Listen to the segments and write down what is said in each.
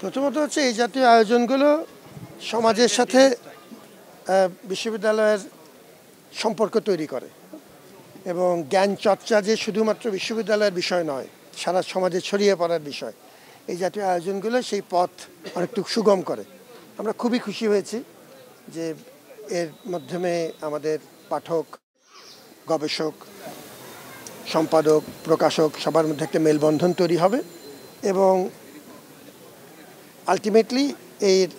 প্রথমত হচ্ছে এই জাতীয় আয়োজনগুলো সমাজের সাথে বিশ্ববিদ্যালয়ের সম্পর্ক তৈরি করে এবং জ্ঞান চর্চা যে শুধুমাত্র বিশ্ববিদ্যালয়ের বিষয় নয়, সারা সমাজে ছড়িয়ে পড়ার বিষয়। এই জাতীয় আয়োজনগুলো সেই পথ অনেকটু সুগম করে। আমরা খুবই খুশি হয়েছি যে এর মাধ্যমে আমাদের পাঠক, গবেষক, সম্পাদক, প্রকাশক সবার মধ্যে একটা মেলবন্ধন তৈরি হবে এবং আলটিমেটলি এর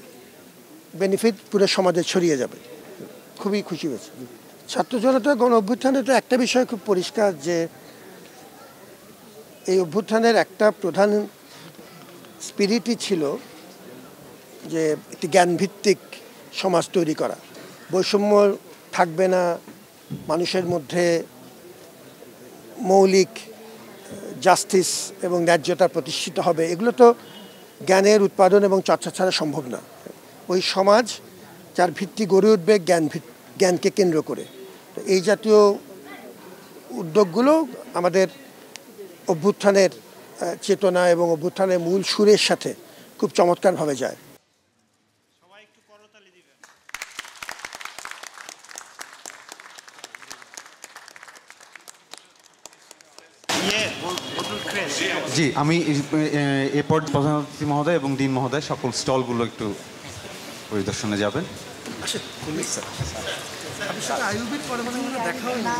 বেনিফিট পুরো সমাজে ছড়িয়ে যাবে। খুবই খুশি হয়েছে। ছাত্র জনতা গণ অভ্যুত্থানে তো একটা বিষয় খুব পরিষ্কার যে এই অভ্যুত্থানের একটা প্রধান স্পিরিটই ছিল যে একটি জ্ঞানভিত্তিক সমাজ তৈরি করা। বৈষম্য থাকবে না, মানুষের মধ্যে মৌলিক জাস্টিস এবং ন্যায্যতা প্রতিষ্ঠিত হবে। এগুলো তো জ্ঞানের উৎপাদন এবং চর্চা ছাড়া সম্ভব না। ওই সমাজ যার ভিত্তি গড়ে উঠবে জ্ঞানকে কেন্দ্র করে। তো এই জাতীয় উদ্যোগগুলো আমাদের অভ্যুত্থানের চেতনা এবং অভ্যুত্থানের মূল সুরের সাথে খুব চমৎকারভাবে যায়। জি, আমি এরপর প্রধান অতিথি মহোদয় এবং ডিন মহোদয় সকল স্টলগুলো একটু পরিদর্শনে যাবেন। আচ্ছা, আইয়ুবের পরে দেখা হয়নি।